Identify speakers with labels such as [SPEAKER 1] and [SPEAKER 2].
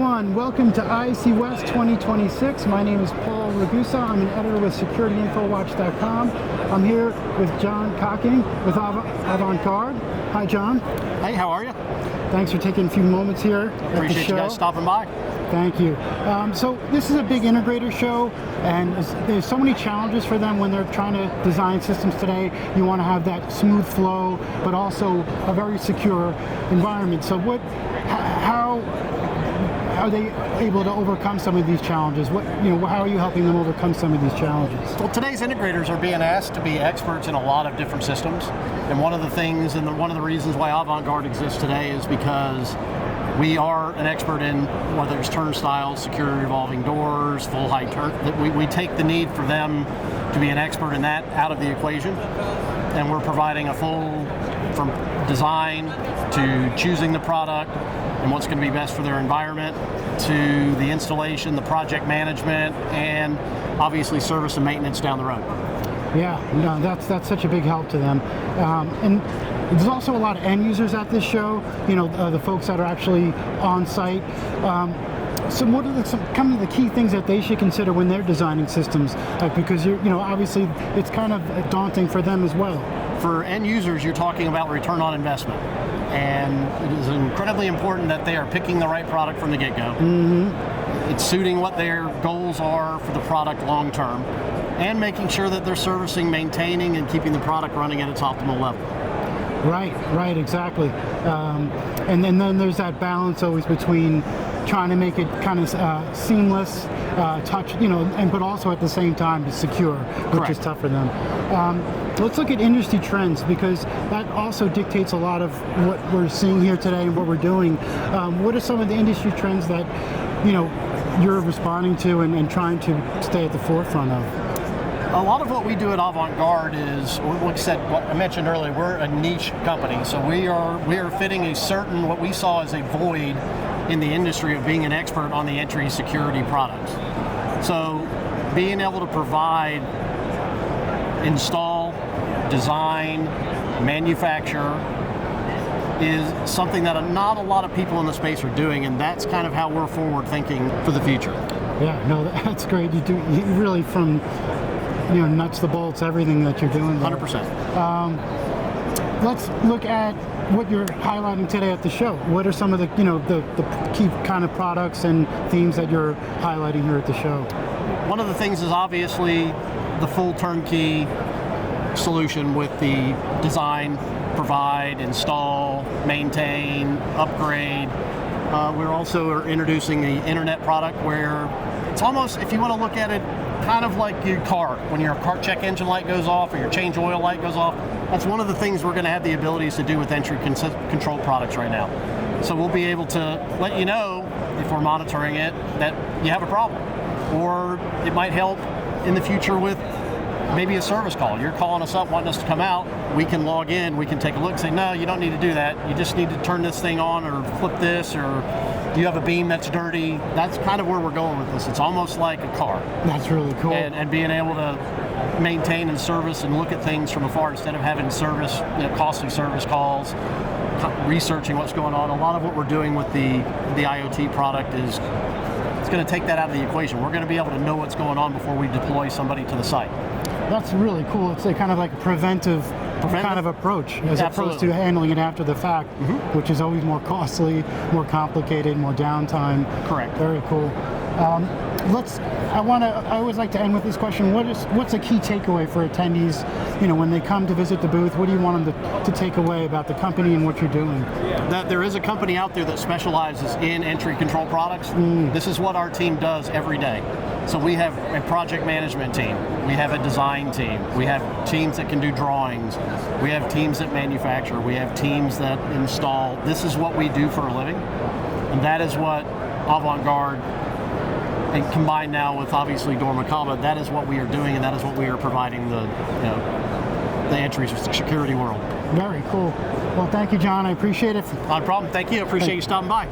[SPEAKER 1] everyone, welcome to ISC West 2026. My name is Paul Ragusa. I'm an editor with SecurityInfoWatch.com. I'm here with John Cocking with Avant-Garde. Hi, John.
[SPEAKER 2] Hey, how are you?
[SPEAKER 1] Thanks for taking a few moments here at the show.
[SPEAKER 2] Appreciate you guys stopping by.
[SPEAKER 1] Thank you. So this is a big integrator show, and there's so many challenges for them when they're trying to design systems today. You want to have that smooth flow, but also a very secure environment. So how are they able to overcome some of these challenges? How are you helping them overcome some of these challenges?
[SPEAKER 2] Well, today's integrators are being asked to be experts in a lot of different systems. And one of the things, and one of the reasons why Avant-Garde exists today is because we are an expert in whether it's turnstiles, secure revolving doors, full height turn. We take the need for them to be an expert in that out of the equation. And we're providing a full, from design to choosing the product and what's going to be best for their environment, to the installation, the project management, and obviously service and maintenance down the road.
[SPEAKER 1] Yeah, no, that's such a big help to them. And there's also a lot of end users at this show, the folks that are actually on site. So what are some of the key things that they should consider when they're designing systems? Because obviously it's kind of daunting for them as well.
[SPEAKER 2] For end users, you're talking about return on investment. And it is incredibly important that they are picking the right product from the get-go. Mm-hmm. It's suiting what their goals are for the product long term, and making sure that they're servicing, maintaining, and keeping the product running at its optimal level.
[SPEAKER 1] Right, exactly. And then there's that balance always between trying to make it kind of seamless, touch, but also at the same time be secure, which
[SPEAKER 2] Correct.
[SPEAKER 1] is tough for them. Let's look at industry trends, because that also dictates a lot of what we're seeing here today and what we're doing. What are some of the industry trends that you're responding to and trying to stay at the forefront of?
[SPEAKER 2] A lot of what we do at Avant-Garde is, like I said, what I mentioned earlier, we're a niche company. So we are fitting what we saw as a void in the industry of being an expert on the entry security products. So being able to provide, install, design, manufacture is something that not a lot of people in the space are doing, and that's kind of how we're forward thinking for the future.
[SPEAKER 1] Yeah, no, that's great. You really, from nuts to bolts, everything that you're doing there.
[SPEAKER 2] 100%.
[SPEAKER 1] Let's look at what you're highlighting today at the show. What are some of the the key kind of products and themes that you're highlighting here at the show?
[SPEAKER 2] One of the things is obviously the full turnkey solution with the design, provide, install, maintain, upgrade. We're also introducing the internet product, where it's almost, if you want to look at it, kind of like your car. When your car check engine light goes off or your change oil light goes off, that's one of the things we're going to have the abilities to do with entry control products right now. So we'll be able to let you know, if we're monitoring it, that you have a problem. Or it might help in the future with maybe a service call. You're calling us up wanting us to come out. We can log in, we can take a look and say, no, you don't need to do that. You just need to turn this thing on or flip this, or you have a beam that's dirty. That's kind of where we're going with this. It's almost like a car.
[SPEAKER 1] That's really cool.
[SPEAKER 2] And being able to maintain and service and look at things from afar instead of having costly service calls, researching what's going on. A lot of what we're doing with the IoT product is it's going to take that out of the equation. We're going to be able to know what's going on before we deploy somebody to the site.
[SPEAKER 1] That's really cool. It's kind of like a preventive kind of approach, as opposed to handling it after the fact, mm-hmm. which is always more costly, more complicated, more downtime.
[SPEAKER 2] Correct.
[SPEAKER 1] Very cool. I always like to end with this question. What's a key takeaway for attendees, when they come to visit the booth? What do you want them to take away about the company and what you're doing?
[SPEAKER 2] That there is a company out there that specializes in entry control products. This is what our team does every day. So we have a project management team, we have a design team, we have teams that can do drawings, we have teams that manufacture, we have teams that install. This is what we do for a living, and that is what Avant-Garde, and combined now with obviously Dormicaba, that is what we are doing, and that is what we are providing the entry security world.
[SPEAKER 1] Very cool. Well, thank you, John. I appreciate it.
[SPEAKER 2] Not a problem. Thank you. I appreciate you stopping by.